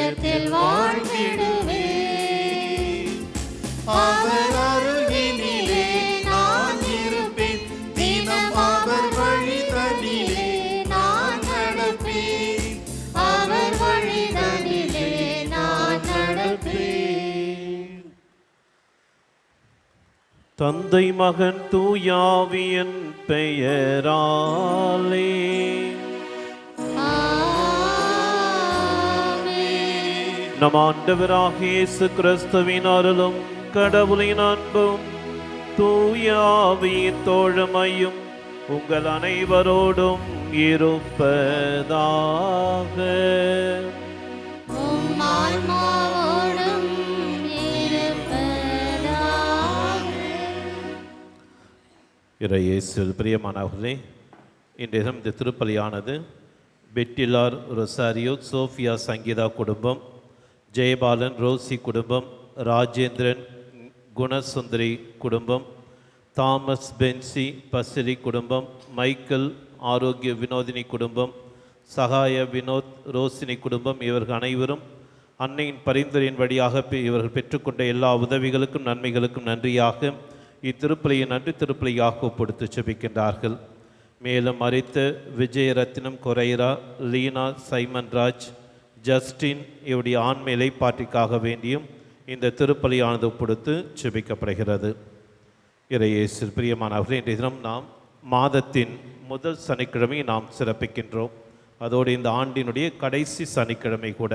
இல்லத்தில் வாழ்ந்திடுவே. அவர் அருகினிலே நான் இருப்பேன், தினம் அவர் வழிதனிலே நான் நடப்பேன், அவர் வழிதனிலே நான் நடப்பேன். தந்தை மகன் தூயாவியின் பெயராலே நம் ஆண்டவராகிய இயேசு கிறிஸ்துவின் அருளும் கடவுளின் அன்பும் தூயாவியின் தோழமையும் உங்கள் அனைவரோடும் இருப்பதாக. இறையேசுவில் பிரியமானவர்களே, இன்றைய தினம் இந்த திருப்பலியானது பெட்டிலார் ரொசாரியோ சோஃபியா சங்கீதா குடும்பம், ஜெயபாலன் ரோசி குடும்பம், ராஜேந்திரன் குணசுந்தரி குடும்பம், தாமஸ் பென்சி பசிலி குடும்பம், மைக்கேல் ஆரோக்கிய வினோதினி குடும்பம், சகாய வினோத் ரோசினி குடும்பம், இவர்கள் அனைவரும் அன்னையின் பரிந்துரையின் வழியாக இவர்கள் பெற்றுக்கொண்ட எல்லா உதவிகளுக்கும் நன்மைகளுக்கும் நன்றியாக இத்திருப்பலியை நன்றி திருப்பலியாக ஒப்படுத்து செபிக்கின்றார்கள். மேலும் மரித்த விஜயரத்னம் கொரைரா, லீனா சைமன்ராஜ், ஜஸ்டின் இவருடைய ஆன்ம இலைப்பாற்றிக்காக வேண்டியும் இந்த திருப்பலியானது ஒப்படுத்து செபிக்கப்படுகிறது. இறையேசுவில் பிரியமானவர்களே, இன்றைய தினம் நாம் மாதத்தின் முதல் சனிக்கிழமை நாம் சிறப்பிக்கின்றோம். அதோடு இந்த ஆண்டினுடைய கடைசி சனிக்கிழமை கூட.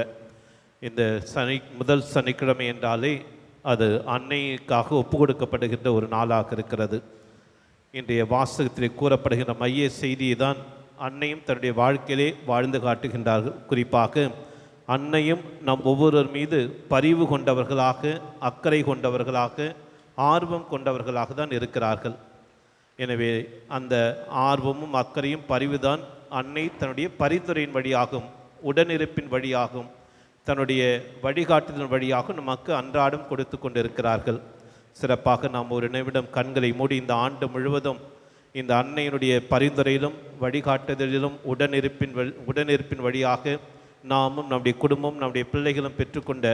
இந்த முதல் சனிக்கிழமை என்றாலே அது அன்னைக்காக ஒப்பு கொடுக்கப்படுகின்ற ஒரு நாளாக இருக்கிறது. இன்றைய வாசகத்தில் கூறப்படுகின்ற மைய செய்தியை தான் அன்னையும் தன்னுடைய வாழ்க்கையிலே வாழ்ந்து காட்டுகின்றார்கள். குறிப்பாக அன்னையும் நம் ஒவ்வொருவர் மீது பரிவு கொண்டவர்களாக, அக்கறை கொண்டவர்களாக, ஆர்வம் கொண்டவர்களாக தான் இருக்கிறார்கள். எனவே அந்த ஆர்வமும் அக்கறையும் பரிவுதான் அன்னை தன்னுடைய பரிந்துரையின் வழியாகும், உடனிருப்பின் வழியாகும், தன்னுடைய வழிகாட்டுதல் வழியாக நமக்கு அன்றாடம் கொடுத்து கொண்டிருக்கிறார்கள். சிறப்பாக நாம் ஒரு நிமிடம் கண்களை மூடி இந்த ஆண்டு முழுவதும் இந்த அன்னையினுடைய பரிந்துரையிலும் வழிகாட்டுதலிலும் உடனிருப்பின் வழியாக நாமும் நம்முடைய குடும்பம் நம்முடைய பிள்ளைகளும் பெற்றுக்கொண்ட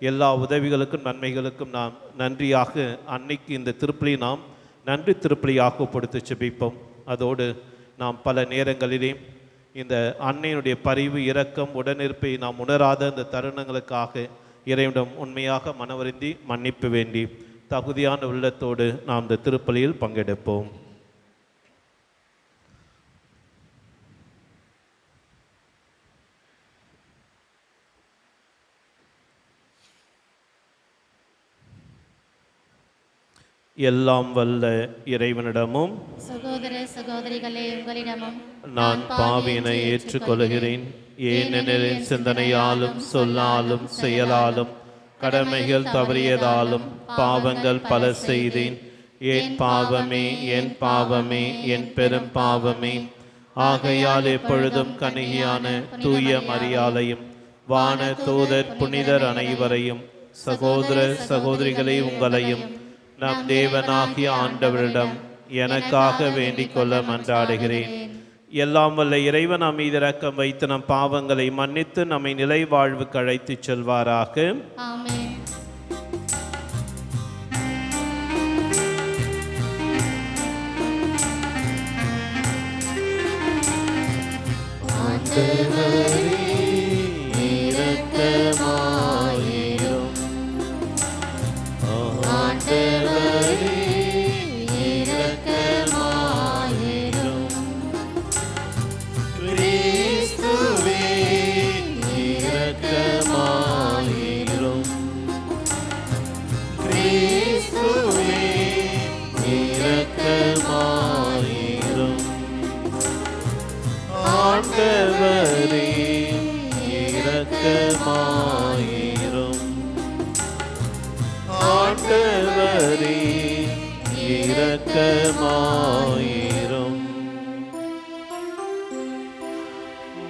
எல்லா உதவிகளுக்கும் நன்மைகளுக்கும் நாம் நன்றியாக அன்னைக்கு இந்த திருப்பலி நாம் நன்றி திருப்பலியாக ஒப்படுத்து செபிப்போம். அதோடு நாம் பல நேரங்களிலே இந்த அன்னையினுடைய பரிவு, இரக்கம், உடனிருப்பை நாம் உணராத இந்த தருணங்களுக்காக இறைவனிடம் உண்மையாக மனவருந்தி மன்னிப்பு வேண்டி தகுதியான உள்ளத்தோடு நாம் இந்த திருப்பலியில் பங்கெடுப்போம். எல்லாம் வல்ல இறைவனிடமும் சகோதர சகோதரிகளே உங்களிடமும் நான் பாவியினை ஏற்றுக்கொள்கிறேன். ஏனெனில் சிந்தனையாலும் சொல்லாலும் செயலாலும் கடமைகள் தவறியதாலும் பாவங்கள் பல செய்தேன். என் பாவமே, என் பாவமே, என் பெரும் பாவமே. ஆகையால் எப்பொழுதும் கன்னிகையான தூய மரியாதையும் வான தூதர் புனிதர் அனைவரையும் சகோதர சகோதரிகளை உங்களையும் நம் தேவனாகிய ஆண்டவரிடம் எனக்காக வேண்டிக் கொள்ள மன்றாடுகிறேன். எல்லாம் வல்ல இறைவன் நம் மீது இரக்கம் வைத்து நம் பாவங்களை மன்னித்து நம்மை நிலை வாழ்வுக்கு அழைத்துச் செல்வாராக. ஆமென். ஆண்டவரே இரக்கமாயிரும். ஆண்டவரே இரக்கமாயிரும்.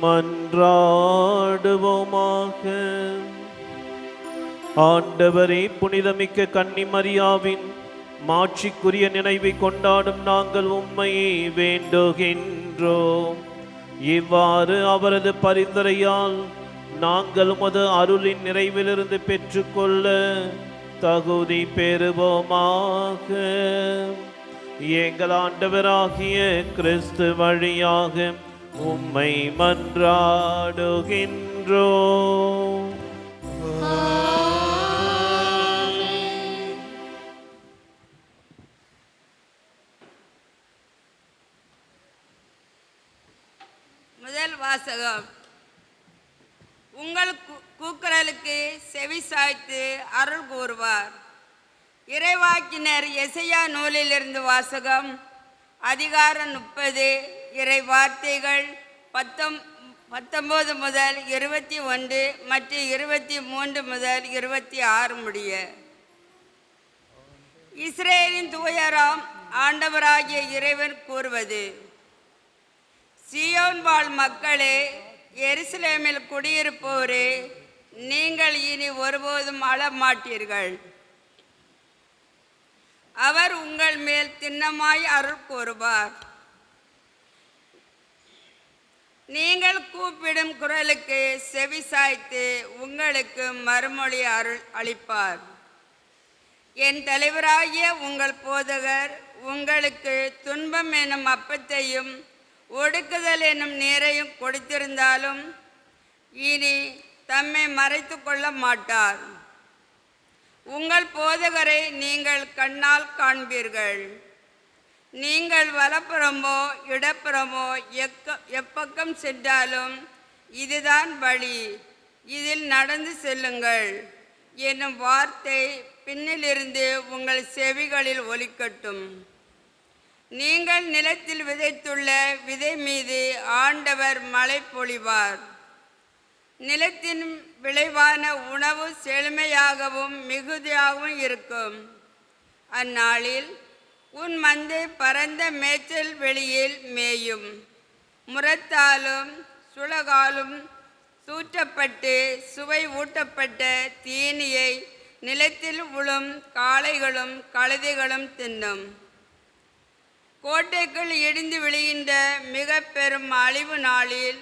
மன்றாடுவோமாக. ஆண்டவரே, புனிதமிக்க கன்னி மரியாவின் மாட்சிக்குரிய நினைவை கொண்டாடும் நாங்கள் உம்மையை வேண்டுகின்றோம். இவ்வாறு அவரது பரிந்துரையால் நாங்கள் உமது அருளின் நிறைவிலிருந்து பெற்றுக்கொள்ள தகுதி பெறுவோமாக. எங்கள் ஆண்டவராகிய கிறிஸ்து வழியாக உம்மை மன்றாடுகின்றோம். முதல் வாசகம். உங்கள் கூக்குரலுக்கு செவி சாய்த்து அருள் கூறுவார். இறைவாக்கினர் எசையா நூலிலிருந்து வாசகம். அதிகாரம் 30, இறை வார்த்தைகள் 19 முதல் 21 மற்றும் 23 முதல் 26 முடிய. இஸ்ரேலின் தூயராம் ஆண்டவராகிய இறைவன் கூறுவது: சீயோன் வாழ் மக்களே, எருசலேமில் குடியிருப்போரே, நீங்கள் இனி ஒருபோதும் அழமாட்டீர்கள். அவர் உங்கள் மேல் திண்ணமாய் அருள் கூறுவார். நீங்கள் கூப்பிடும் குரலுக்கு செவி சாய்த்து உங்களுக்கு மறுமொழி அருள் அளிப்பார். என் தலைவராகிய உங்கள் போதகர் உங்களுக்கு துன்பம் எனும் அப்பத்தையும் ஒடுக்குதல் என்னும் நீரையும் கொடுத்திருந்தாலும் இனி தம்மை மறைத்து கொள்ள மாட்டார். உங்கள் போதகரை நீங்கள் கண்ணால் காண்பீர்கள். நீங்கள் வலப்புறமோ இடப்புறமோ எப்பக்கம் சென்றாலும் இதுதான் வழி, இதில் நடந்து செல்லுங்கள் என்னும் வார்த்தை பின்னிலிருந்து உங்கள் செவிகளில் ஒலிக்கட்டும். நீங்கள் நிலத்தில் விதைத்துள்ள விதை மீது ஆண்டவர் மழை பொழிவார். நிலத்தின் விளைவான உணவு செழுமையாகவும் மிகுதியாகவும் இருக்கும். அந்நாளில் உன் மந்தை பரந்த மேய்ச்சல் வெளியில் மேயும். முரத்தாலும் சுளகாலும் சூற்றப்பட்டு சுவை ஊட்டப்பட்ட தீனியை நிலத்தில் உளும் காளைகளும் கழுதைகளும் தின்னும். கோட்டைக்குள் இடிந்து விழுகின்ற மிக பெரும் அழிவு நாளில்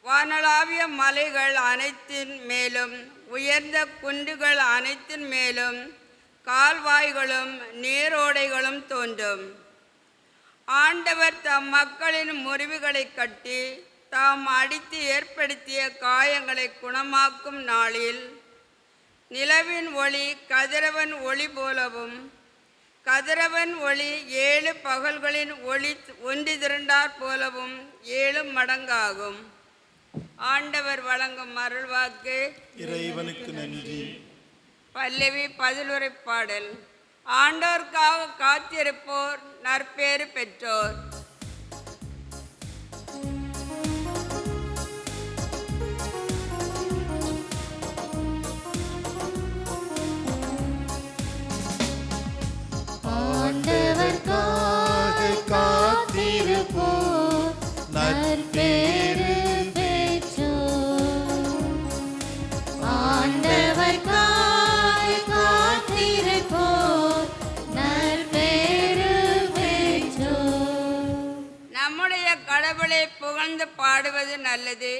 வானளாவிய மலைகள் அனைத்தின் மேலும் உயர்ந்த குன்றுகள் அனைத்தின் மேலும் கால்வாய்களும் நீரோடைகளும் தோன்றும். ஆண்டவர் தம் மக்களின் முறிவுகளை கட்டி தாம் அடித்து ஏற்படுத்திய காயங்களை குணமாக்கும் நாளில் நிலவின் ஒளி கதிரவன் ஒளி போலவும் கதிரவன் ஒளி 7 பகல்களின் ஒளி ஒன்று திரண்டார் போலவும் 7 மடங்காகும். ஆண்டவர் வழங்கும் அருள்வாக்கு. இறைவனுக்கு நன்றி. பல்லவி பதிலுரை பாடல். ஆண்டோர்க்காக காத்திருப்போர் நற்பேறு பெற்றோர். ஆண்டவர்க்காக காத்திருப்போர் நற்பேறு பெற்றோர். ஆண்டவர்க்காக காத்திருப்போர் நற்பேறு பெற்றோர். நம்முடைய கடவுளை புகழ்ந்து பாடுவது நல்லது.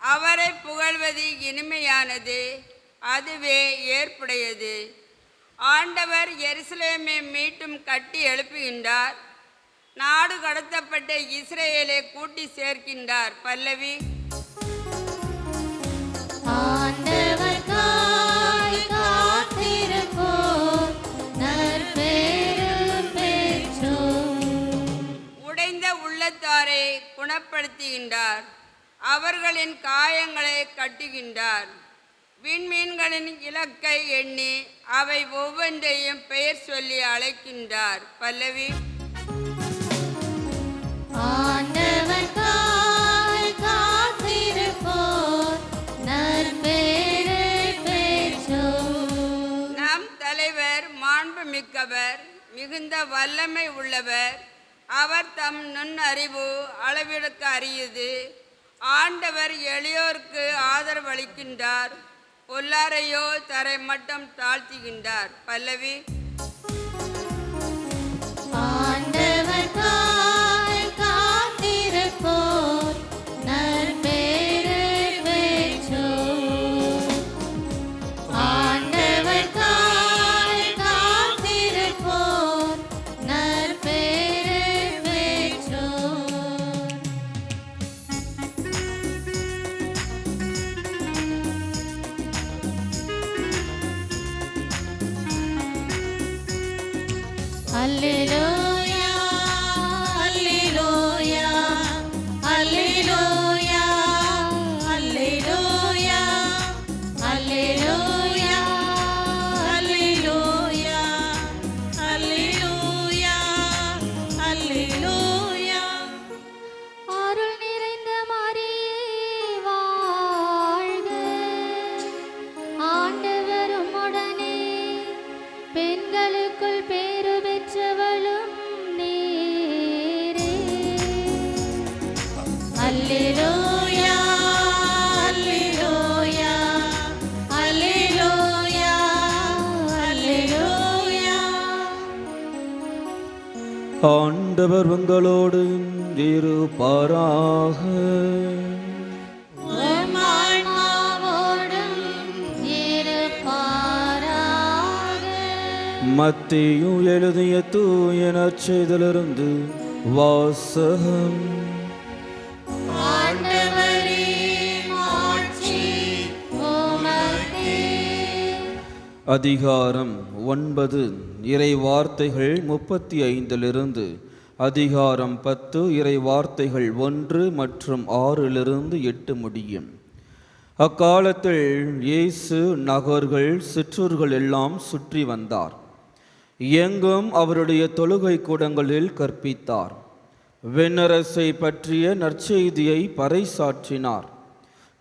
அவரை புகழ்வது இனிமையானது. அதுவே ஏற்புடையது. ஆண்டவர் எருசலேமை மீட்டும் கட்டி எழுப்புகின்றார். நாடு கடத்தப்பட்ட இஸ்ரேலை கூட்டி சேர்க்கின்றார். பல்லவி. ஆண்டவர்க்காக காத்திருப்போர் நற்பேறு பெற்றோர். உடைந்த உள்ளத்தாரை குணப்படுத்துகின்றார். அவர்களின் காயங்களை கட்டுகின்றார். விண்மீன்களின் இலக்கை எண்ணி அவை ஒவ்வொன்றையும் பெயர் சொல்லி அழைக்கின்றார். பல்லவி. ஆண்டவர்க்காக காத்திருப்போர் நற்பேறு பெற்றோர். நம் தலைவர் மாண்புமிக்கவர், மிகுந்த வல்லமை உள்ளவர். அவர் தம் நுண்ணறிவு அளவிடுக்க அறியுது. ஆண்டவர் எளியோருக்கு ஆதரவளிக்கின்றார். பொல்லாரையோ தரை மட்டம் தாழ்த்துகின்றார். பல்லவி. ஆண்டவர்க்காக காத்திருப்போர் நற்பேறு பெற்றோர். அல்லேலூயா அல்லேலூயா அல்லேலூயா அல்லேலூயா அல்லேலூயா அல்லேலூயா அல்லேலூயா அல்லேலூயா. அருள் நிறைந்த மரியே வாழ்க, ஆண்டவர் உம்முடனே, பெண்களுக்குள் பேறு பெற்றவளும் நீரே. அல்லேலூயா அல்லேலூயா அல்லேலூயா அல்லேலூயா. ஆண்டவர் உங்களோடு இருப்பாராக. உம் ஆன்மாவோடும் இருப்பாராக. மத்தேயு எழுதிய தூய நற்செய்தியிலிருந்து வாசகம். ஆண்டவரே மாட்சி உமக்கே. அதிகாரம் 9 இறை வார்த்தைகள் 35 அதிகாரம் 10 இறை வார்த்தைகள் 1 மற்றும் 6 முடியும். அக்காலத்தில் இயேசு நகர்கள் சிற்றூர்கள் எல்லாம் சுற்றி வந்தார். எங்கும் அவருடைய தொழுகை கூடங்களில் கற்பித்தார். விண்ணரசை பற்றிய நற்செய்தியை பறைசாற்றினார்.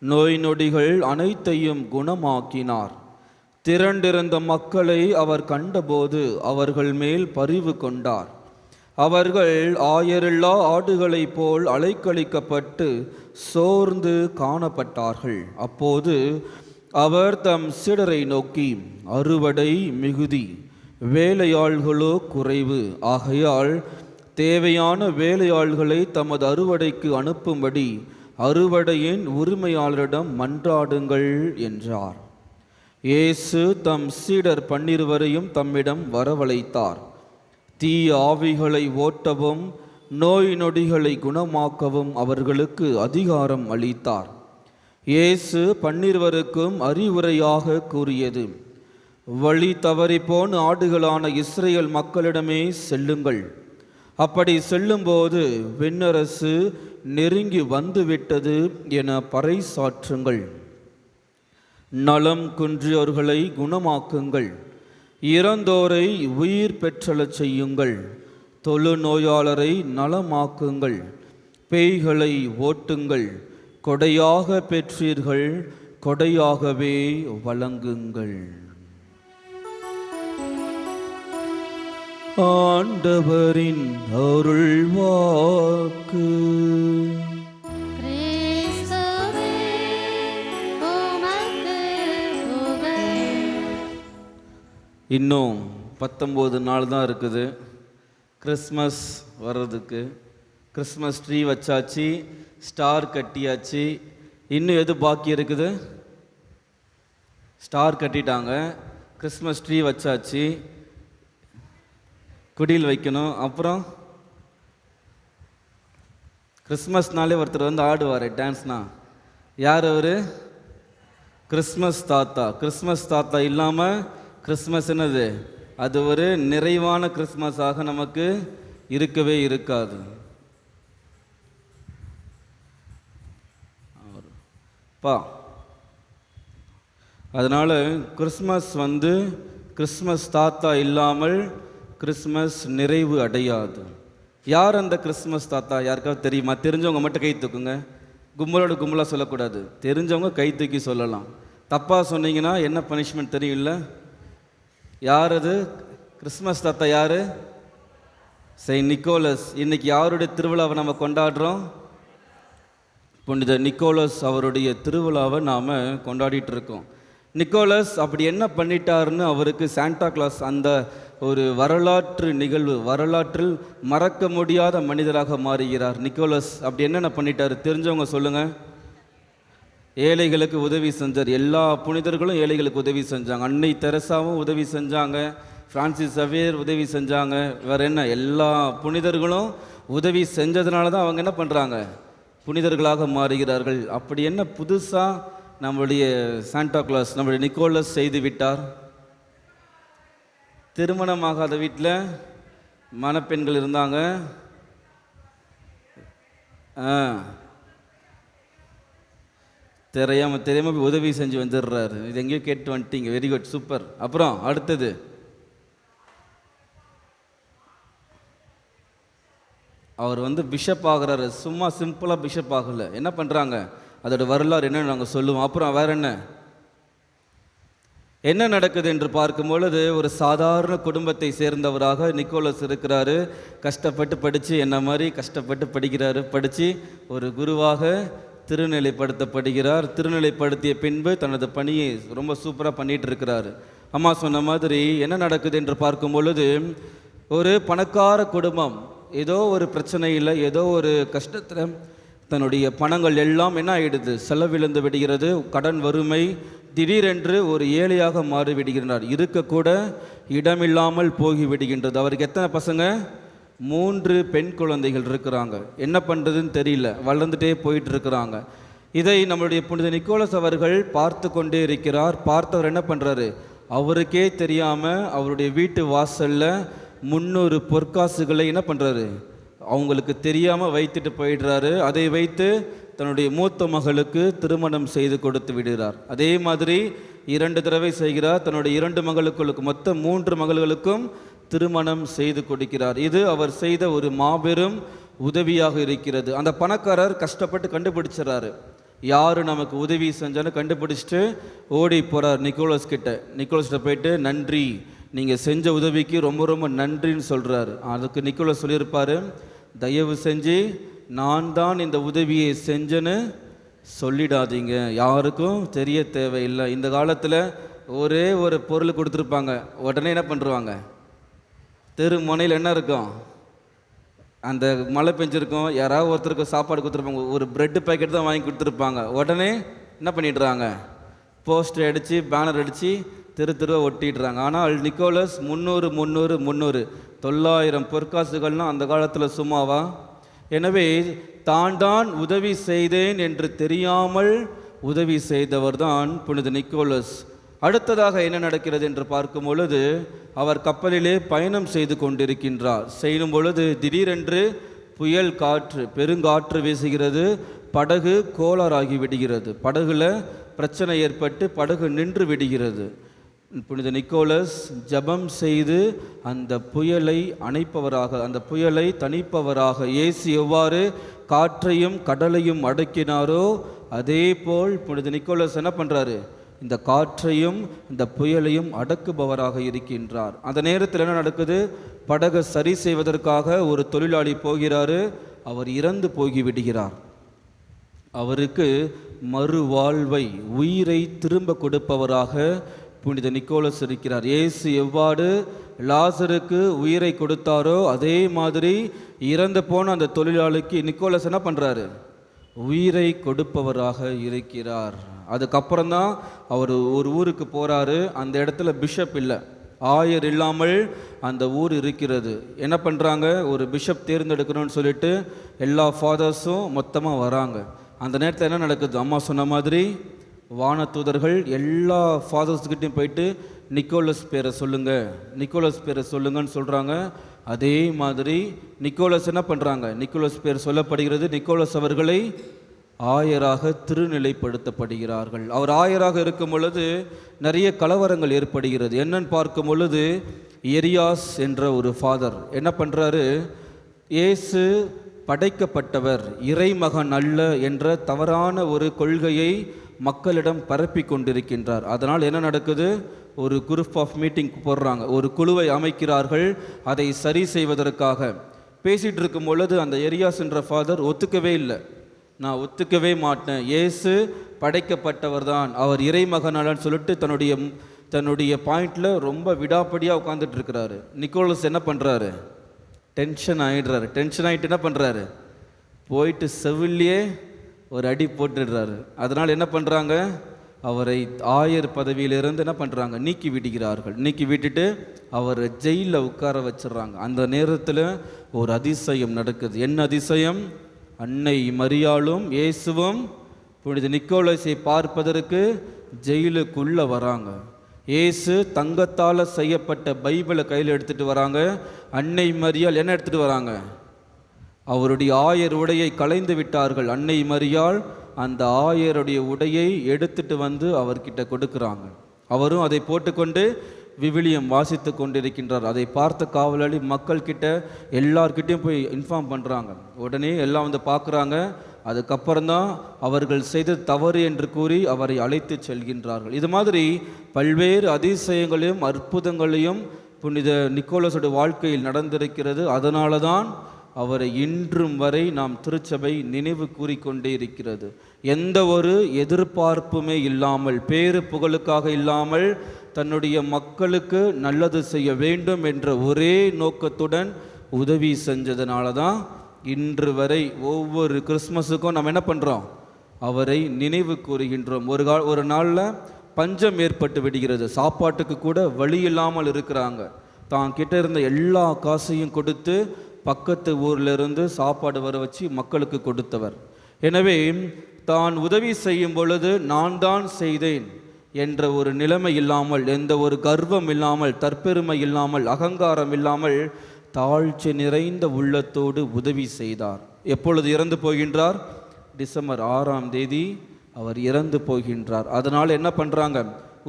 நோய் நொடிகள் அனைத்தையும் குணமாக்கினார். திரண்டிருந்த மக்களை அவர் கண்டபோது அவர்கள் மேல் பரிவு கொண்டார். அவர்கள் ஆயரில்லா ஆடுகளைப் போல் அலைக்கழிக்கப்பட்டு சோர்ந்து காணப்பட்டார்கள். அப்போது அவர் தம் சீடரை நோக்கி, அறுவடை மிகுதி, வேலையாள்களோ குறைவு. ஆகையால் தேவையான வேலையாள்களை தமது அறுவடைக்கு அனுப்பும்படி அறுவடையின் உரிமையாளரிடம் மன்றாடுங்கள் என்றார். இயேசு தம் சீடர் 12 தம்மிடம் வரவழைத்தார். தீய ஆவிகளை ஓட்டவும் நோய் நொடிகளை குணமாக்கவும் அவர்களுக்கு அதிகாரம் அளித்தார். இயேசு 12 அறிவுரையாக கூறியது, வழி தவறிப்போன ஆடுகளான இஸ்ரேல் மக்களிடமே செல்லுங்கள். அப்படி செல்லும்போது விண்ணரசு நெருங்கி வந்துவிட்டது என பறைசாற்றுங்கள். நலம் குன்றியோர்களை குணமாக்குங்கள். இறந்தோரை உயிர் பெற்றலச் செய்யுங்கள். தொழுநோயாளரை நலமாக்குங்கள். பேய்களை ஓட்டுங்கள். கொடையாக பெற்றீர்கள், கொடையாகவே வழங்குங்கள். ஆண்டவரின் அருள்வாக்கு. கிறிஸ்துவே உமக்கு புகழ். இன்னும் 19 நாள் தான் இருக்குது கிறிஸ்மஸ் வர்றதுக்கு. கிறிஸ்மஸ் ட்ரீ வச்சாச்சு, ஸ்டார் கட்டியாச்சு. இன்னும் எது பாக்கி இருக்குது? ஸ்டார் கட்டிட்டாங்க, கிறிஸ்மஸ் ட்ரீ வச்சாச்சு, குடில் வைக்கணும். அப்புறம் கிறிஸ்மஸ்னாலே ஒருத்தர் வந்து ஆடுவார் டான்ஸ்னா. யார் அவர்? கிறிஸ்மஸ் தாத்தா. கிறிஸ்மஸ் தாத்தா இல்லாமல் கிறிஸ்மஸ் என்னது? அது ஒரு நிறைவான கிறிஸ்மஸாக நமக்கு இருக்கவே இருக்காது. அதனால் கிறிஸ்மஸ் கிறிஸ்மஸ் தாத்தா இல்லாமல் கிறிஸ்மஸ் நிறைவு அடையாது. யார் அந்த கிறிஸ்மஸ் தாத்தா? யாருக்காவது தெரியுமா? தெரிஞ்சவங்க மட்டும் கை தூக்குங்க. கும்பலோட கும்பலாக சொல்லக்கூடாது. தெரிஞ்சவங்க கை தூக்கி சொல்லலாம். தப்பாக சொன்னீங்கன்னா என்ன பனிஷ்மெண்ட் தெரியும்ல? யார் அது? கிறிஸ்மஸ் தாத்தா யார்? Saint Nicholas. இன்னைக்கு யாருடைய திருவிழாவை நம்ம கொண்டாடுறோம்? புனித நிக்கோலஸ் அவருடைய திருவிழாவை நாம் கொண்டாடிட்டு இருக்கோம். நிக்கோலஸ் அப்படி என்ன பண்ணிட்டாருன்னு அவருக்கு சாண்டா கிளாஸ் அந்த ஒரு வரலாற்று நிகழ்வு, வரலாற்றில் மறக்க முடியாத மனிதராக மாறுகிறார். நிக்கோலஸ் அப்படி என்னென்ன பண்ணிட்டாரு? தெரிஞ்சவங்க சொல்லுங்கள். ஏழைகளுக்கு உதவி செஞ்சார். எல்லா புனிதர்களும் ஏழைகளுக்கு உதவி செஞ்சாங்க. அன்னை தெரசாவும் உதவி செஞ்சாங்க. பிரான்சிஸ் சவேர் உதவி செஞ்சாங்க. வேறு என்ன? எல்லா புனிதர்களும் உதவி செஞ்சதுனால தான் அவங்க என்ன பண்ணுறாங்க? புனிதர்களாக மாறுகிறார்கள். அப்படி என்ன புதுசாக நம்மளுடைய சாண்டா கிளாஸ், நம்மளுடைய நிக்கோலஸ் செய்து விட்டார்? திருமணமாகாத வீட்டில் மணப்பெண்கள் இருந்தாங்க. தெரியாமல் போய் உதவி செஞ்சு வந்துடுறாரு. இது எங்கேயோ கேட்டு வந்துட்டீங்க. Very good, super. அப்புறம் அடுத்தது அவர் பிஷப் ஆகிறாரு. சும்மா சிம்பிளாக பிஷப் ஆகலை. என்ன பண்ணுறாங்க, அதோட வரலாறு என்னன்னு நாங்கள் சொல்லுவோம். அப்புறம் வேற என்ன நடக்குது என்று பார்க்கும் பொழுது, ஒரு சாதாரண குடும்பத்தை சேர்ந்தவராக நிக்கோலஸ் இருக்கிறாரு. கஷ்டப்பட்டு படித்து என்ன மாதிரி கஷ்டப்பட்டு படிக்கிறாரு. படித்து ஒரு குருவாக திருநிலைப்படுத்தப்படுகிறார். திருநிலைப்படுத்திய பின்பு தனது பணியை ரொம்ப சூப்பராக பண்ணிகிட்டு இருக்கிறாரு. அம்மா சொன்ன மாதிரி என்ன நடக்குது என்று பார்க்கும் பொழுது, ஒரு பணக்கார குடும்பம் ஏதோ ஒரு பிரச்சனையில், ஏதோ ஒரு கஷ்டத்தில் தன்னுடைய பணங்கள் எல்லாம் என்ன ஆகிடுது, செலவிழந்து விடுகிறது. கடன் வறுமை, திடீரென்று ஒரு ஏழையாக மாறிவிடுகிறார். இருக்கக்கூட இடமில்லாமல் போகிவிடுகின்றது. அவருக்கு எத்தனை பசங்க? 3 பெண் குழந்தைகள் இருக்கிறாங்க. என்ன பண்ணுறதுன்னு தெரியல, வளர்ந்துட்டே போயிட்டு இருக்கிறாங்க. இதை நம்மளுடைய புனித நிக்கோலஸ் அவர்கள் பார்த்து கொண்டே இருக்கிறார். பார்த்தவர் என்ன பண்ணுறாரு, அவருக்கே தெரியாமல் அவருடைய வீட்டு வாசலில் 300 பொற்காசுகளை என்ன பண்ணுறாரு, அவங்களுக்கு தெரியாமல் வைத்துட்டு போயிடுறாரு. அதை வைத்து தன்னுடைய மூத்த மகளுக்கு திருமணம் செய்து கொடுத்து விடுகிறார். அதே மாதிரி 2 தடவை செய்கிறார். தன்னுடைய 2 மகளுக்கு மொத்தம் 3 மகள்களுக்கும் திருமணம் செய்து கொடுக்கிறார். இது அவர் செய்த ஒரு மாபெரும் உதவியாக இருக்கிறது. அந்த பணக்காரர் கஷ்டப்பட்டு கண்டுபிடிச்சிடறாரு, யார் நமக்கு உதவி செஞ்சாலும் கண்டுபிடிச்சிட்டு ஓடி போகிறார் நிக்கோலஸ் கிட்ட. நிக்கோலஸ்கிட்ட போயிட்டு, நன்றி, நீங்கள் செஞ்ச உதவிக்கு ரொம்ப ரொம்ப நன்றின்னு சொல்கிறாரு. அதுக்கு நிக்கோலஸ் சொல்லியிருப்பார், தயவு செஞ்சு நான் தான் இந்த உதவியை செஞ்சேன்னு சொல்லிடாதீங்க, யாருக்கும் தெரிய தேவையில்லை. இந்த காலத்தில் ஒரே ஒரு பொருள் கொடுத்துருப்பாங்க, உடனே என்ன பண்ணுறாங்க, தெரு முனையில் என்ன இருக்கும், அந்த மழை பெஞ்சிருக்கும், யாராவது ஒருத்தருக்கு சாப்பாடு கொடுத்துருப்பாங்க, ஒரு பிரெட்டு பேக்கெட் தான் வாங்கி கொடுத்துருப்பாங்க, உடனே என்ன பண்ணிடுறாங்க, போஸ்டர் அடித்து பேனர் அடித்து தெருவாக ஒட்டிடுறாங்க. ஆனால் நிக்கோலஸ் 900 பொற்காசுகள்னால் அந்த காலத்தில் சும்மாவா? எனவே தான் உதவி செய்தேன் என்று தெரியாமல் உதவி செய்தவர் தான் புனித நிக்கோலஸ். அடுத்ததாக என்ன நடக்கிறது என்று பார்க்கும் பொழுது, அவர் கப்பலிலே பயணம் செய்து கொண்டிருக்கின்றார். செய்யும் பொழுது திடீரென்று புயல் காற்று, பெருங்காற்று வீசுகிறது. படகு கோளாறாகி விடுகிறது. படகுல பிரச்சனை ஏற்பட்டு படகு நின்று விடுகிறது. புனித நிக்கோலஸ் ஜெபம் செய்து அந்த புயலை அணைப்பவராக, அந்த புயலை தணிப்பவராக, இயேசு எவ்வாறு காற்றையும் கடலையும் அடக்கினாரோ அதே போல் புனித நிக்கோலஸ் என்ன பண்ணுறாரு, இந்த காற்றையும் இந்த புயலையும் அடக்குபவராக இருக்கின்றார். அந்த நேரத்தில் என்ன நடக்குது, படகை சரி செய்வதற்காக ஒரு தொழிலாளி போகிறாரு. அவர் இறந்து போகிவிடுகிறார். அவருக்கு மறுவாழ்வை, உயிரை திரும்ப கொடுப்பவராக புனித நிக்கோலஸ் இருக்கிறார். இயேசு எவ்வாறு லாசருக்கு உயிரை கொடுத்தாரோ அதே மாதிரி இறந்து போன அந்த தொழிலாளிக்கு நிக்கோலஸ் என்ன பண்ணுறாரு, உயிரை கொடுப்பவராக இருக்கிறார். அதுக்கப்புறம்தான் அவர் ஒரு ஊருக்கு போகிறாரு. அந்த இடத்துல பிஷப் இல்லை, ஆயர் இல்லாமல் அந்த ஊர் இருக்கிறது. என்ன பண்ணுறாங்க, ஒரு பிஷப் தேர்ந்தெடுக்கணும்னு சொல்லிட்டு எல்லா ஃபாதர்ஸும் மொத்தமாக வராங்க. அந்த நேரத்தில் என்ன நடக்குது, அம்மா சொன்ன மாதிரி வானதூதர்கள் எல்லா ஃபாதர்ஸ்கிட்டையும் போயிட்டு நிக்கோலஸ் பேரை சொல்லுங்கள், நிக்கோலஸ் பேரை சொல்லுங்கன்னு சொல்கிறாங்க. அதே மாதிரி நிக்கோலஸ் என்ன பண்ணுறாங்க, நிக்கோலஸ் பேர் சொல்லப்படுகிறது. நிக்கோலஸ் அவர்களை ஆயராக திருநிலைப்படுத்தப்படுகிறார்கள். அவர் ஆயராக இருக்கும் பொழுது நிறைய கலவரங்கள் ஏற்படுகிறது. என்னன்னு பார்க்கும் பொழுது எரியாஸ் என்ற ஒரு ஃபாதர் என்ன பண்ணுறாரு, இயேசு படைக்கப்பட்டவர், இறைமகன் அல்ல என்ற தவறான ஒரு கொள்கையை மக்களிடம் பரப்பி கொண்டிருக்கின்றார். அதனால் என்ன நடக்குது, ஒரு குரூப் ஆஃப் மீட்டிங் போடுறாங்க, ஒரு குழுவை அமைக்கிறார்கள் அதை சரி செய்வதற்காக. பேசிகிட்டு இருக்கும் பொழுது அந்த எரியாஸ் என்ற ஃபாதர் ஒத்துக்கவே இல்லை, நான் ஒத்துக்கவே மாட்டேன், இயேசு படைக்கப்பட்டவர் தான், அவர் இறைமகனாலன்னு சொல்லிட்டு தன்னுடைய பாயிண்டில் ரொம்ப விடாப்படியாக உட்காந்துட்டு இருக்கிறாரு. நிக்கோலஸ் என்ன பண்ணுறாரு, டென்ஷன் ஆகிடுறாரு. டென்ஷன் ஆகிட்டு என்ன பண்ணுறாரு, போயிட்டு செவிலியே ஒரு அடி போட்டுடுறாரு. அதனால் என்ன பண்ணுறாங்க, அவரை ஆயர் பதவியிலிருந்து என்ன பண்ணுறாங்க, நீக்கி விடுகிறார்கள். நீக்கி விட்டுட்டு அவரை ஜெயிலில் உட்கார வச்சிடுறாங்க. அந்த நேரத்தில் ஒரு அதிசயம் நடக்குது. என்ன அதிசயம், அன்னை மரியாளும் இயேசுவும் புனித நிக்கோலஸை பார்ப்பதற்கு ஜெயிலுக்குள்ளே வராங்க. இயேசு தங்கத்தால் செய்யப்பட்ட பைபிளை கையில் எடுத்துகிட்டு வராங்க. அன்னை மரியாள் என்ன எடுத்துகிட்டு வராங்க? அவருடைய ஆயர் உடையை களைந்து விட்டார்கள். அன்னை மரியாள் அந்த ஆயருடைய உடையை எடுத்துட்டு வந்து அவர்கிட்ட கொடுக்குறாங்க. அவரும் அதை போட்டுக்கொண்டு விவிலியம் வாசித்து கொண்டிருக்கின்றார். அதை பார்த்த காவலாளி மக்கள்கிட்ட எல்லார்கிட்டையும் போய் இன்ஃபார்ம் பண்ணுறாங்க. உடனே எல்லாம் வந்து பார்க்குறாங்க. அதுக்கப்புறம்தான் அவர்கள் செய்த தவறு என்று கூறி அவரை அழைத்து செல்கின்றார்கள். இது மாதிரி பல்வேறு அதிசயங்களையும் அற்புதங்களையும் புனித நிக்கோலஸோட வாழ்க்கையில் நடந்திருக்கிறது. அதனால தான் அவரை இன்றும் வரை நாம் திருச்சபை நினைவு கூறிக்கொண்டே இருக்கிறது. எந்த ஒரு எதிர்பார்ப்புமே இல்லாமல், பேறு புகழுக்காக இல்லாமல், தன்னுடைய மக்களுக்கு நல்லது செய்ய வேண்டும் என்ற ஒரே நோக்கத்துடன் உதவி செஞ்சதுனால தான் இன்று வரை ஒவ்வொரு கிறிஸ்மஸுக்கும் நம்ம என்ன பண்ணுறோம்? அவரை நினைவு கூறுகின்றோம். ஒரு நாளில் பஞ்சம் ஏற்பட்டு விடுகிறது. சாப்பாட்டுக்கு கூட வழி இல்லாமல் இருக்கிறாங்க. தான் கிட்ட இருந்த எல்லா காசையும் கொடுத்து பக்கத்து ஊரிலிருந்து சாப்பாடு வர வச்சு மக்களுக்கு கொடுத்தவர். எனவே தான் உதவி செய்யும் பொழுது நான் தான் செய்தேன் என்ற ஒரு நிலைமை இல்லாமல், எந்த ஒரு கர்வம் இல்லாமல், தற்பெருமை இல்லாமல், அகங்காரம் இல்லாமல், தாழ்ச்சி நிறைந்த உள்ளத்தோடு உதவி செய்தார். எப்பொழுது இறந்து போகின்றார்? டிசம்பர் 6ஆம் தேதி அவர் இறந்து போகின்றார். அதனால் என்ன பண்ணுறாங்க?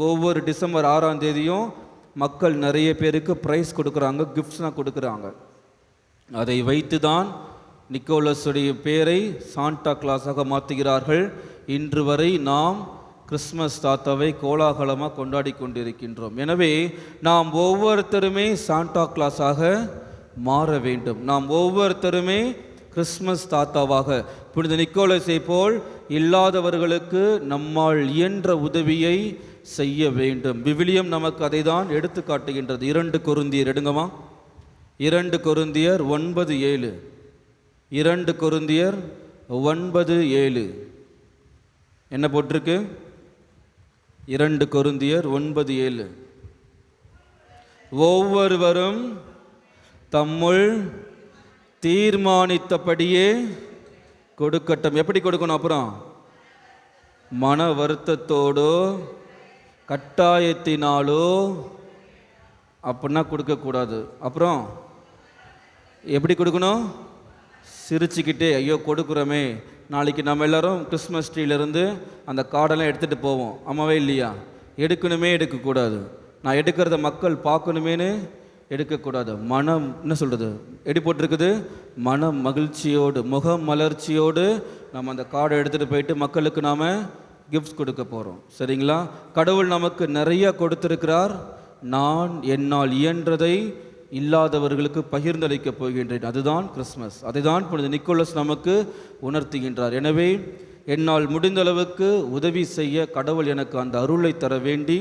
ஒவ்வொரு டிசம்பர் 6ஆம் தேதியும் மக்கள் நிறைய பேருக்கு ப்ரைஸ் கொடுக்குறாங்க, கிஃப்ட்ஸ்லாம் கொடுக்குறாங்க. அதை வைத்து தான் நிக்கோலஸுடைய பேரை சாண்டா கிளாஸாக மாற்றுகிறார்கள். இன்று வரை நாம் கிறிஸ்மஸ் தாத்தாவை கோலாகலமாக கொண்டாடி கொண்டிருக்கின்றோம். எனவே நாம் ஒவ்வொருத்தருமே சாண்டா கிளாஸாக மாற வேண்டும். நாம் ஒவ்வொருத்தருமே கிறிஸ்மஸ் தாத்தாவாக புனித நிக்கோலஸை போல் இல்லாதவர்களுக்கு நம்மால் இயன்ற உதவியை செய்ய வேண்டும். விவிலியம் நமக்கு அதை தான் எடுத்து காட்டுகின்றது. 2 கொரிந்தியர் எடுங்கம்மா. 2 கொரிந்தியர் 9:7. 2 கொரிந்தியர் 9:7 என்ன போட்டிருக்கு? 2 கொரிந்தியர் 9:7 ஒவ்வொருவரும் தம்முள் தீர்மானித்தபடியே கொடுக்கட்டும். எப்படி கொடுக்கணும்? அப்புறம் மன வருத்தத்தோடோ கட்டாயத்தினாலோ அப்படின்னா கொடுக்கக்கூடாது. அப்புறம் எப்படி கொடுக்கணும்? சிரிச்சுக்கிட்டே, ஐயோ கொடுக்குறோமே, நாளைக்கு நம்ம எல்லோரும் கிறிஸ்மஸ் ட்ரீலேருந்து அந்த கார்டெல்லாம் எடுத்துகிட்டு போவோம், அம்மாவே இல்லையா? எடுக்கணுமே எடுக்கக்கூடாது. நான் எடுக்கிறத மக்கள் பார்க்கணுமேனு எடுக்கக்கூடாது. மனம் என்ன சொல்கிறது? எடி போட்டிருக்குது, மன மகிழ்ச்சியோடு, முக மலர்ச்சியோடு நம்ம அந்த கார்டை எடுத்துகிட்டு போயிட்டு மக்களுக்கு நாம் கிஃப்ட்ஸ் கொடுக்க போகிறோம். சரிங்களா? கடவுள் நமக்கு நிறைய கொடுத்திருக்கிறார். நான் என்னால் இயன்றதை இல்லாதவர்களுக்கு பகிர்ந்தளிக்கப் போகின்றேன். அதுதான் கிறிஸ்மஸ். அதை தான் புனித நிக்கோலஸ் நமக்கு உணர்த்துகின்றார். எனவே என்னால் முடிந்தளவுக்கு உதவி செய்ய கடவுள் எனக்கு அந்த அருளை தர வேண்டி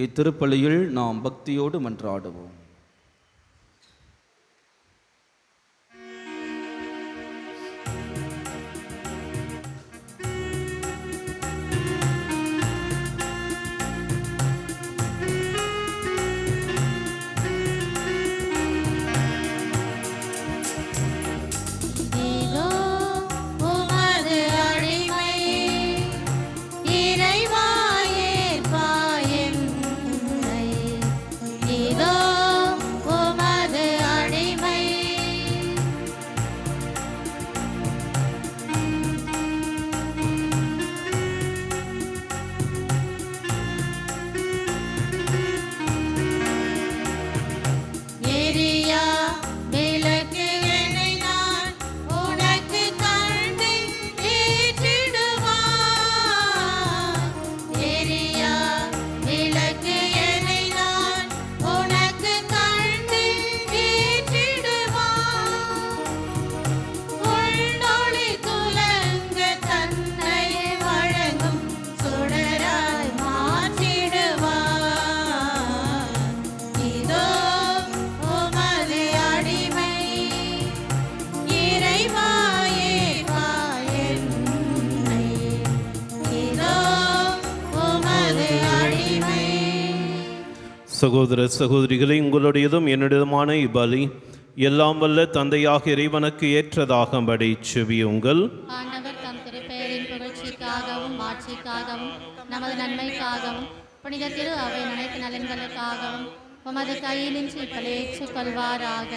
இத்திருப்பலியில் நாம் பக்தியோடு மன்றாடுவோம். சகோதர சகோதரிகளை, உங்களுடையதும் என்னுடையதுமான இப்பலி எல்லாம் வல்ல தந்தையாக இறைவனுக்கு ஏற்றதாகும்படி செவியுங்கள். ஆண்டவர் தம் திருப்பெயரின் புகழ்ச்சிக்காகவும் மாட்சிக்காகவும் நமது நன்மைக்காகவும் புனித திரு அவை அனைத்து நலன்களுக்காகவும் உமது கையிலின்றி இப்பலேற்றுக் கொள்வாராக.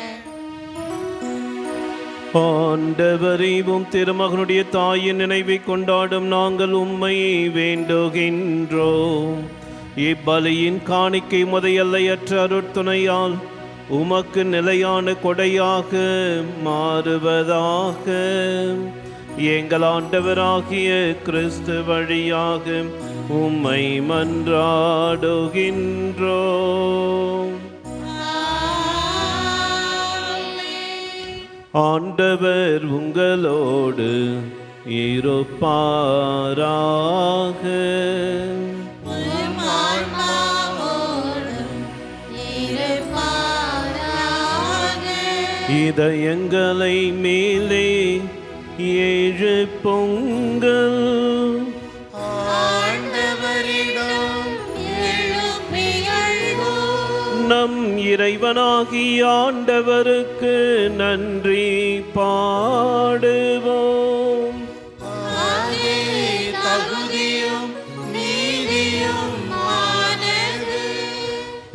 ஆண்டவரையும் திருமகனுடைய தாயின் நினைவை கொண்டாடும் நாங்கள் உம்மை வேண்டுகின்றோம். இப்பலியின் காணிக்கை முதையல்லையற்ற அருட்துணையால் உமக்கு நிலையான கொடையாக மாறுவதாக. எங்கள் ஆண்டவராகிய கிறிஸ்து வழியாக உம்மை மன்றாடுகின்றோம். ஆண்டவர் உங்களோடு இருப்பாராக. இதயங்களை மேலே எழுப்புங்கள். நம் இறைவனாகிய ஆண்டவருக்கு நன்றி பாடுவோம்.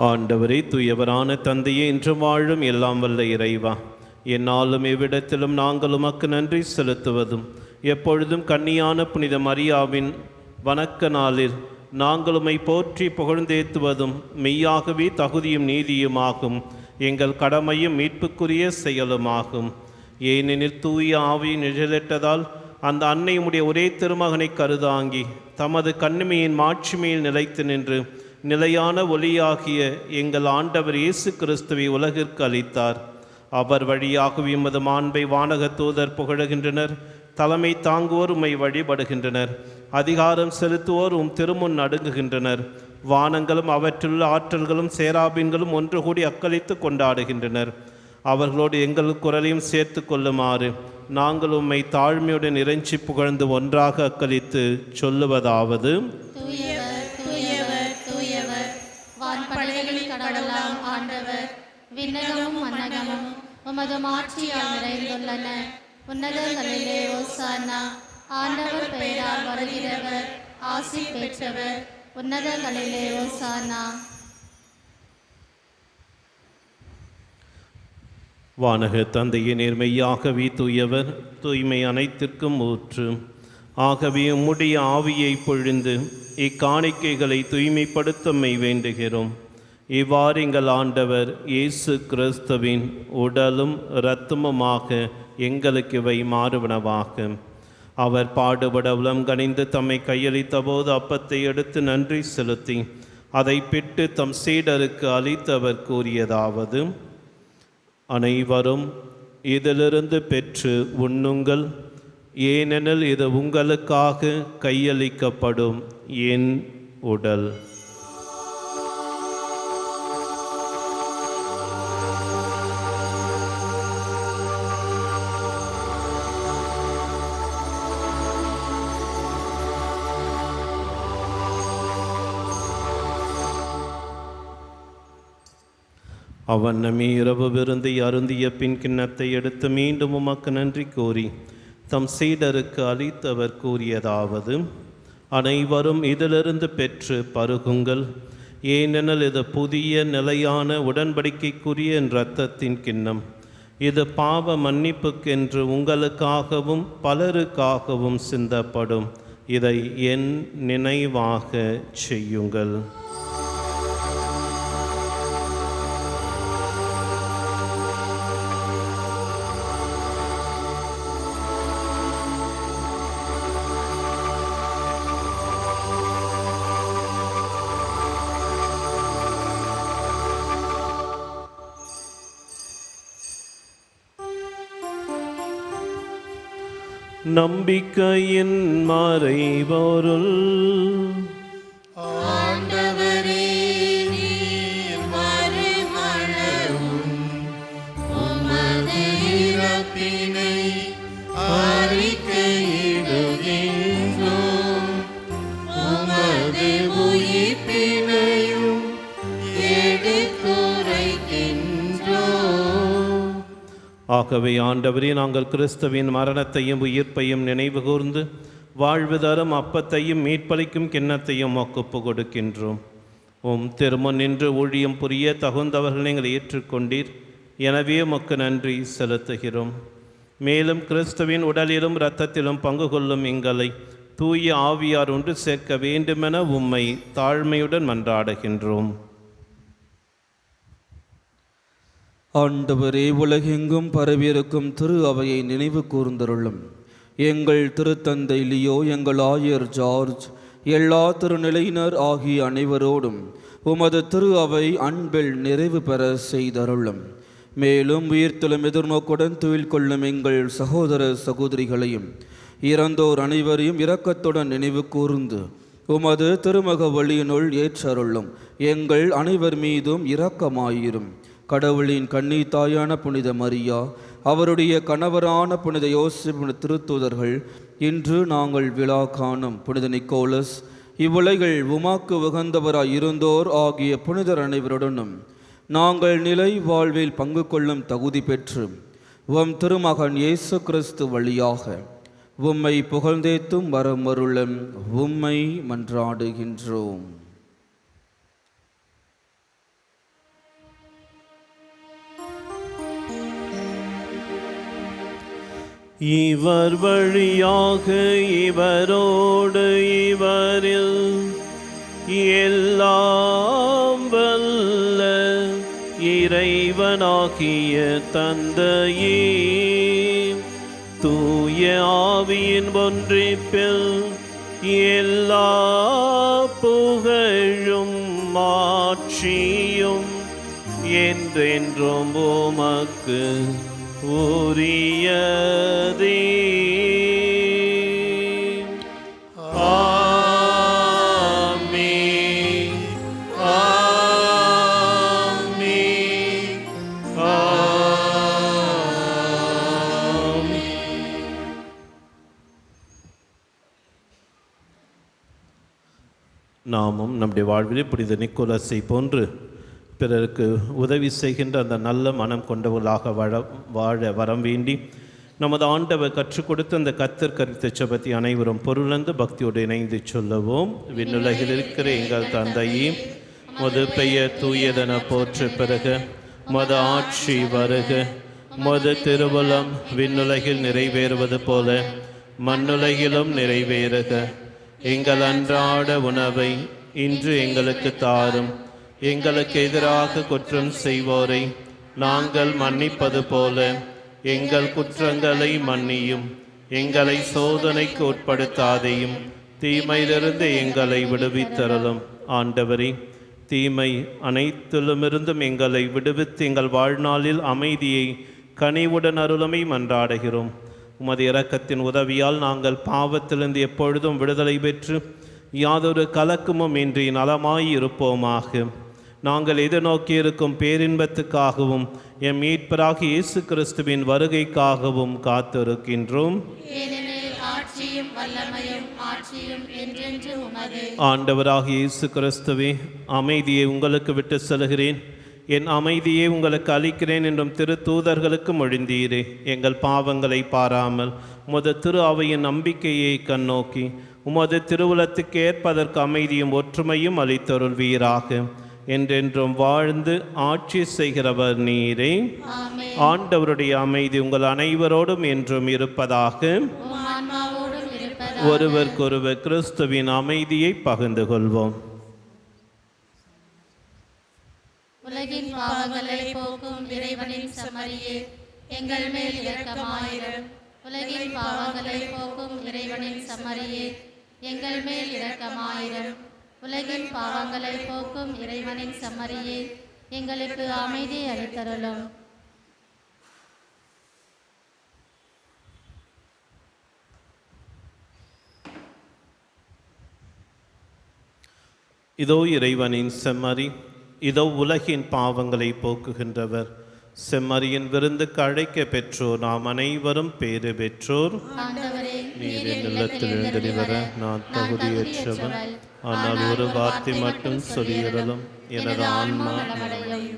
ஆண்டவரே, தூயவரான தந்தையே, இன்று வாழும் எல்லாம் வல்ல இறைவா, என்னாலும் எவ்விடத்திலும் நாங்கள் உமக்கு நன்றி செலுத்துவதும் எப்பொழுதும் கன்னியான புனித மரியாவின் வணக்க நாளில் நாங்கள் உம்மை போற்றி புகழ்ந்தேத்துவதும் மெய்யாகவே தகுதியும் நீதியுமாகும். எங்கள் கடமையும் மீட்புக்குரிய செயலுமாகும். ஏனெனில் தூய ஆவியின் நிழலிட்டதால் அந்த அன்னையுடைய ஒரே திருமகனை கருதாங்கி தமது கண்ணிமையின் மாட்சிமையில் நிலைத்து நின்று நிலையான ஒளியாகிய எங்கள் ஆண்டவர் இயேசு கிறிஸ்துவை உலகிற்கு அளித்தார். அவர் வழியாகவே எமது மாண்பை வானக தூதர் புகழுகின்றனர். தலைமை தாங்குவோர் உம்மை வழிபடுகின்றனர். அதிகாரம் செலுத்துவோர் திருமுன் நடுங்குகின்றனர். வானங்களும் அவற்றுள்ள ஆற்றல்களும் சேராபீன்களும் ஒன்று கூடி அக்களித்து கொண்டாடுகின்றனர். அவர்களோடு எங்கள் குரலையும் சேர்த்து கொள்ளுமாறு நாங்கள் உம்மை தாழ்மையுடன் இறைஞ்சி புகழ்ந்து ஒன்றாக அக்களித்து சொல்லுவதாவது: தூயவர், தூயவர், தூயவர், வான்படைகளின் கடவுளாம் ஆண்டவர். விண்ணகமும் மன்னகமும் உமது மாட்சியால் நிறைந்துள்ளன. உன்னதங்களிலே ஓசானா. ஆண்டவர் பெயரால் வருகிறவர் ஆசி பெற்றவர். உன்னதங்களிலே ஓசானா. வானக தந்தையே, நேர்மையாகவே தூயவர், தூய்மை அனைத்திற்கும் ஊற்று. ஆகவே உம்முடைய ஆவியை பொழிந்து இக்காணிக்கைகளை தூய்மைப்படுத்தமை வேண்டுகிறோம். இவ்வாறு எங்கள் ஆண்டவர் இயேசு கிறிஸ்துவின் உடலும் இரத்தமுமாக எங்களுக்கு இவை மாறுவனவாக. அவர் பாடுபட உளம் கனிந்து தம்மை கையளித்த போது அப்பத்தை எடுத்து நன்றி செலுத்தி அதை பிட்டு தம் சீடருக்கு அளித்தவர் கூறியதாவது: அனைவரும் இதிலிருந்து பெற்று உண்ணுங்கள், ஏனெனில் இது உங்களுக்காக கையளிக்கப்படும் என் உடல். அவன் நம்மை இரவு விருந்தை அருந்திய பின் கிண்ணத்தை எடுத்து மீண்டும் உமக்கு நன்றி கூறி தம் சீடருக்கு அளித்தவர் கூறியதாவது: அனைவரும் இதிலிருந்து பெற்று பருகுங்கள், ஏனெனில் இது புதிய நிலையான உடன்படிக்கைக்குரிய என் இரத்தத்தின் கிண்ணம். இது பாவ மன்னிப்புக்கென்று உங்களுக்காகவும் பலருக்காகவும் சிந்தப்படும். இதை என் நினைவாக செய்யுங்கள். நம்பிக்கையின் மறைபொருள். ஆண்டவரே, நீர் மறுமளவும் உமது இறப்பினை அறிக்கையிடுகின்றோம், உமது உயிர்ப்பினையும் எடுத்துரைக்கின்றோம். ஆகவே ஆண்டவரே, நாங்கள் கிறிஸ்துவின் மரணத்தையும் உயிர்ப்பையும் நினைவு கூர்ந்து வாழ்வு தரும் அப்பத்தையும் மீட்பளிக்கும் கிண்ணத்தையும் ஒப்புக் கொடுக்கின்றோம். உம் திருமுன் நின்று ஊழியம் புரிய தகுந்தவர்கள் நீங்கள் ஏற்றுக்கொண்டீர். எனவே உமக்கு நன்றி செலுத்துகிறோம். மேலும் கிறிஸ்துவின் உடலிலும் இரத்தத்திலும் பங்கு கொள்ளும் எங்களை தூய ஆவியார் ஒன்று சேர்க்க வேண்டுமென உம்மை தாழ்மையுடன் மன்றாடுகின்றோம். ஆண்டவரே, உலகெங்கும் பரவியிருக்கும் திரு அவையை நினைவு கூர்ந்தருளும். எங்கள் திருத்தந்தை லியோ, எங்கள் ஆயர் ஜார்ஜ், எல்லா திருநிலையினர் ஆகிய அனைவரோடும் உமது திரு அவை அன்பில் நிறைவு பெற செய்தருளும். மேலும் உயிர்த்தெழும் எதிர்நோக்குடன் துயில் கொள்ளும் எங்கள் சகோதர சகோதரிகளையும் இறந்தோர் அனைவரையும் இரக்கத்துடன் நினைவு கூர்ந்து உமது திருமக வழியினுள் ஏற்றருளும். எங்கள் அனைவர் மீதும் இரக்கமாயிரும். கடவுளின் கன்னி தாயான புனித மரியா, அவருடைய கணவரான புனித யோசேப்பு திருத்தூதர்கள், இன்று நாங்கள் விழா காணும் புனித நிக்கோலஸ், இவ்வுலகில் உமாக்கு உகந்தவராய் இருந்தோர் ஆகிய புனிதர் அனைவருடனும் நாங்கள் நிலை வாழ்வில் பங்கு கொள்ளும் தகுதி பெற்று உம் திருமகன் இயேசு கிறிஸ்து வழியாக உம்மை புகழ்ந்தேத்தும் வரமருளும் உம்மை மன்றாடுகின்றோம். இவர் வழியாக இவரோடு இவரில் எல்லாம் வல்ல இறைவனாகிய தந்தையே, தூய ஆவியின் ஒன்றிப்பில் எல்லா புகழும் மாட்சியும் என்றென்றும் உமக்கு உரியதே. ஆமென், ஆமென், ஆமென். நாமும் நம்முடைய வாழ்விலே புனித நிக்கோலஸை போன்று பிறருக்கு உதவி செய்கின்ற அந்த நல்ல மனம் கொண்டவர்களாக வாழ வரம் வேண்டி நமது ஆண்டவர் கற்றுக் கொடுத்த அந்த கர்த்தர் கரித்த செபத்தை அனைவரும் பொருளந்து பக்தியோடு இணைந்து சொல்லவும். விண்ணுலகில் இருக்கிற எங்கள் தந்தையே, மது பெயர் தூயதென போற்று பெறுக, மது ஆட்சி வருக, மது திருவுளம் விண்ணுலகில் நிறைவேறுவது போல மண்ணுலகிலும் நிறைவேறுக. எங்கள் அன்றாட உணவை இன்று எங்களுக்கு தாரும். எங்களுக்கு எதிராக குற்றம் செய்வோரை நாங்கள் மன்னிப்பது போல எங்கள் குற்றங்களை மன்னியும். எங்களை சோதனைக்கு உட்படுத்தாதையும், தீமையிலிருந்து எங்களை விடுவித்தருளும். ஆண்டவரே, தீமை அனைத்திலுமிருந்தும் எங்களை விடுவித்து எங்கள் வாழ்நாளில் அமைதியை கனிவுடன் அருளுமை மன்றாடுகிறோம். உமது இரக்கத்தின் உதவியால் நாங்கள் பாவத்திலிருந்து எப்பொழுதும் விடுதலை பெற்று யாதொரு கலக்கமும் இன்றி நலமாய் இருப்போமாக. நாங்கள் எதிர்நோக்கியிருக்கும் பேரின்பத்துக்காகவும் எம் மீட்பராகிய இயேசு கிறிஸ்துவின் வருகைக்காகவும் காத்திருக்கின்றோம். ஆண்டவராகிய இயேசு கிறிஸ்துவே, அமைதியை உங்களுக்கு விட்டு செல்கிறேன், என் அமைதியை உங்களுக்கு அளிக்கிறேன் என்றும் திருத்தூதர்களுக்கு மொழிந்தீரே. எங்கள் பாவங்களை பாராமல் உமது திரு அவையின் நம்பிக்கையை கண்ணோக்கி உமது திருவுலத்துக்கு ஏற்பதற்கு அமைதியும் ஒற்றுமையும் அளித்தருள்வீராக. என்றென்றும் வாழ்ந்து ஆட்சி செய்கிறவர் நீரே. ஆண்டவருடைய அமைதி உங்கள் அனைவரோடும் என்றும் இருப்பதாக. ஒருவருக்கொருவர் கிறிஸ்துவின் அமைதியை பகிர்ந்து கொள்வோம். உலகின் பாவங்களை போக்கும் இறைவனின் செம்மறியே, எங்கள் மேல் இரக்கமாயிரும். உலகின் பாவங்களை போக்கும் இறைவனின் செம்மறியே, எங்கள் மேல் இரக்கமாயிரும். உலகின் பாவங்களை போக்கும் இறைவனின் செம்மறியே, எங்களுக்கு அமைதி அளித்தருளும். இதோ இறைவனின் செம்மறி, இதோ உலகின் பாவங்களை போக்குகின்றவர். செம்மறியின் விருந்துக்கு அழைக்க பெற்றோர் நாம் அனைவரும் பேறு பெற்றோர். நீர் என் இல்லத்தில் எழுந்தருளி வர நான் தகுதியற்றவன், ஆனால் ஒரு வார்த்தை மட்டும் சொல்லியறலும் எனது ஆன்மா நலமடையும்.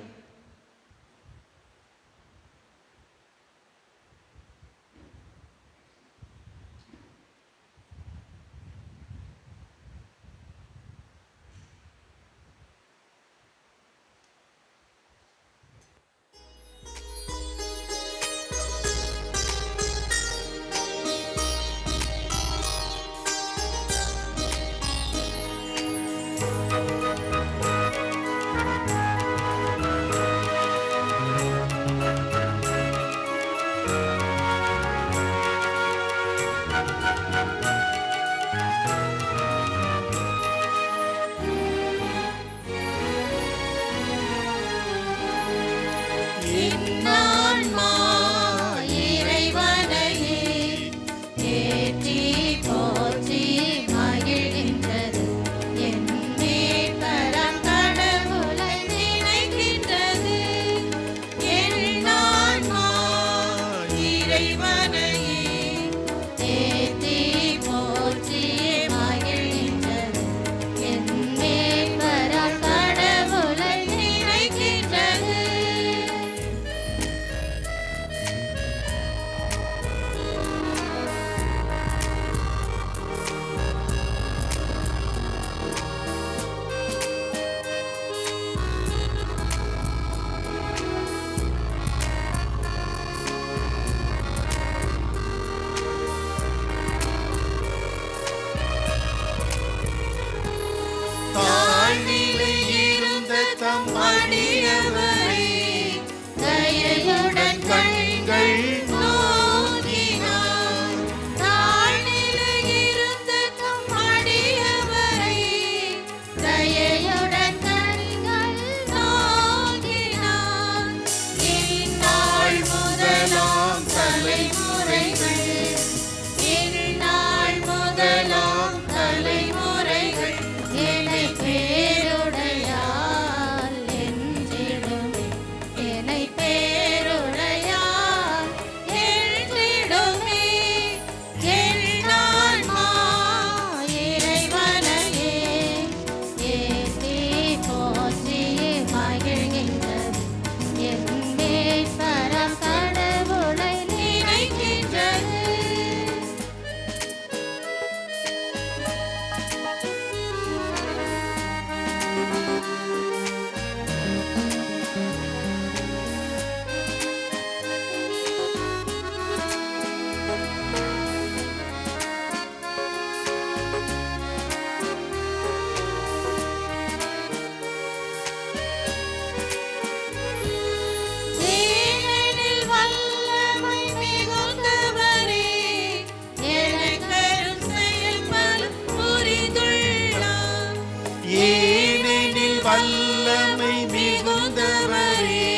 வல்லமை மிகுந்தவரே,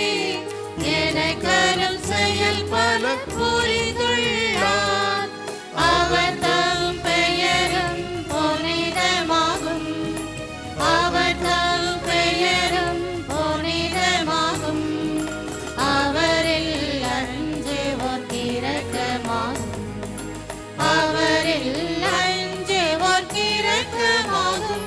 எனக்கரும் செயல் பல புரிந்துள்ளார். அவர் தம் பெயரும் புனிதமாகும், அவர் தம் பெயரும் புனிதமாகும். அவரில் அஞ்சுவோர் இரக்கமாகும், அவரில் அஞ்சுவோர் இரக்கமாகும்.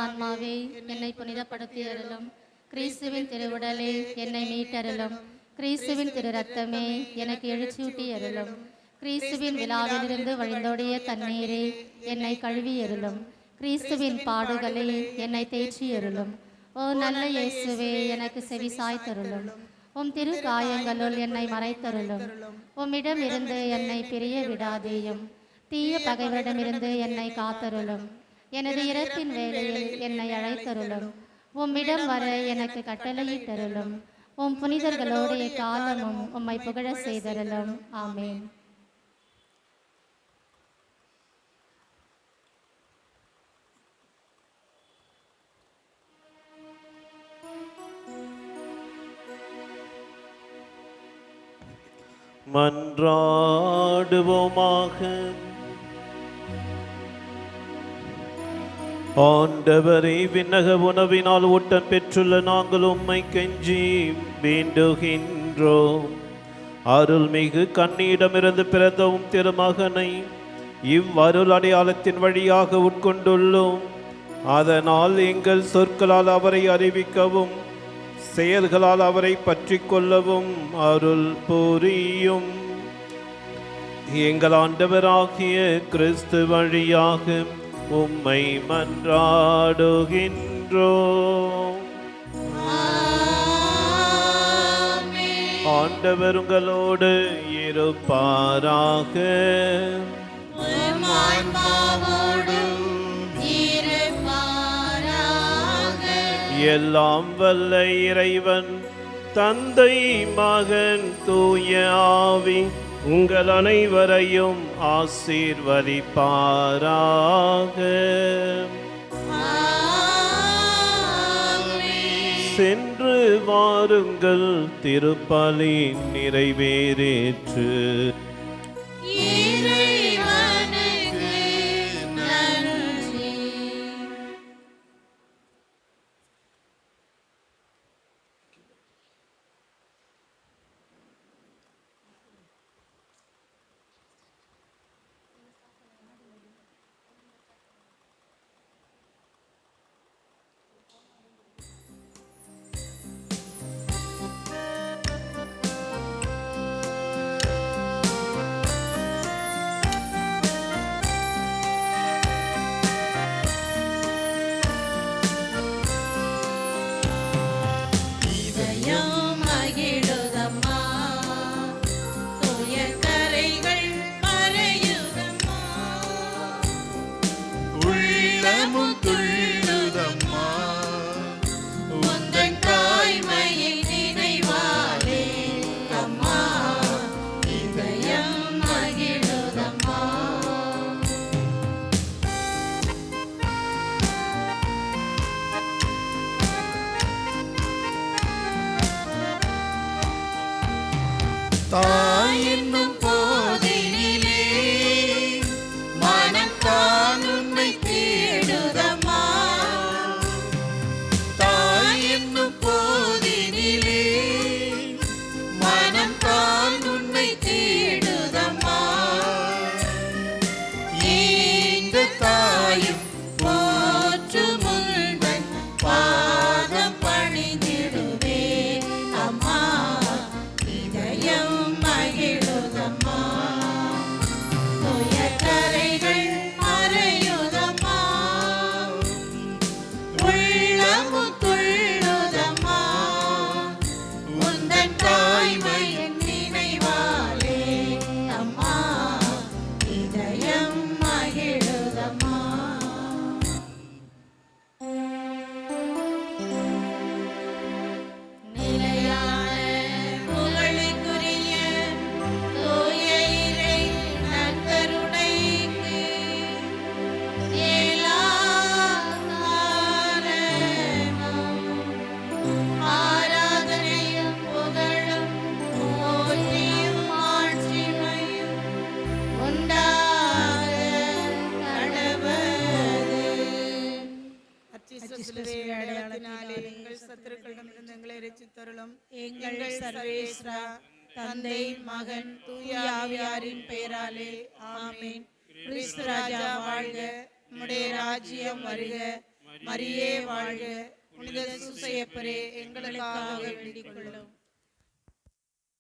ஆன்மாவே என்னை புனிதப்படுத்தி அருளும். கிறிஸ்துவின் திருவுடலே என்னை மீட்டருளும். கிறிஸ்துவின் திரு ரத்தமே எனக்கு எழுச்சியூட்டி அருளும். கிறிஸ்துவின் விழாவிலிருந்து வழிந்தோடிய தண்ணீரே என்னை கழுவி அருளும். கிறிஸ்துவின் பாடுகளே என்னை தேய்ச்சி அருளும். ஓ நல்ல இயேசுவே, எனக்கு செவி சாய்த்தருளும். உம் திரு காயங்களுள் என்னை மறைத்தருளும். உம்மிடம் இருந்து என்னை பிரிய விடாதேயும். தீய பகைவரிடமிருந்து என்னை காத்தருளும். எனது இறப்பின் வேளையில் என்னை அழைத்தருளும். உம்மிடம் வர எனக்கு கட்டளையிட்டருளும். உம் புனிதர்களோடு காலமும் உம்மை புகழ செய்தருளும். ஆமேன். மன்றாடுவோமாக. ஆண்டவரே, விண்ணக உணவினால் ஊட்டம் பெற்றுள்ள நாங்கள் உம்மை கெஞ்சி வேண்டுகின்றோம். அருள்மிகு கண்ணியிடமிருந்து பிறந்தவும் திருமகனை இவ்வருள் அடையாளத்தின் வழியாக உட்கொண்டுள்ளோம். அதனால் எங்கள் சொற்களால் அவரை அறிவிக்கவும் செயல்களால் அவரை பற்றி கொள்ளவும் அருள் புரியும். எங்கள் ஆண்டவராகிய கிறிஸ்து வழியாக உம்மை மன்றாடுகின்றோம். ஆண்டவர் உங்களோடு இருப்பாராக. உம் ஆன்மாவோடும் இருப்பாராக. எல்லாம் வல்ல இறைவன் தந்தை மகன் தூய ஆவி உங்கள் அனைவரையும் ஆசீர்வதிப்பாராக. சென்று வாருங்கள், திருப்பலி நிறைவேறேற்று. இறைவனுக்கு நன்றி. இதயம் மகிழுதம்மா, தூய கரைகள் மறையுதம்மா, உள்ளமும் துள்ளுதம்மா, உந்தன் தாய்மையை நினைவாலே அம்மா. இதயம் மகிழுதம்மா. தாய் என்னும் போதினிலே மனம் தான் உன்னை தேடுதம்மா. தாய் என்னும் போதினிலே மனம் தான் உன்னை தேடுதம்மா. இந்த தாயும் போற்றும் உந்தன் பாதம் பணிந்திடுவே அம்மா. இதயம் மகிழுதம்மா, தூய கரைகள் மறையுதம்மா, உள்ளமும் துள்ளுதம்மா, உந்தன் தாய்மையின் நினைவாலே அம்மா. இதயம் மகிழுதம்மா. நிலையான புகழுக்குரிய தூய இறை நற்கருணைக்கு எல்லா காரணமும் ஆராதனையும் புகழும் போற்றியும் மாட்சிமையும் உண்டாக கடவது. சிலுவை அடையாளத்தினாலே எங்கள் சத்துருக்களிடமிருந்து எங்களை ரட்சித்தருளும். எங்கள் சர்வேஸ்வரா, தந்தை மகன் தூய ஆவியாரின் பெயராலே ஆமென். கிறிஸ்து ராஜா வாழ்க, உம்முடைய ராஜ்யம் வருக, மரியே வாழ்க, புனித சூசையப்பரே எங்களுக்காக வேண்டிக் கொள்ளும்.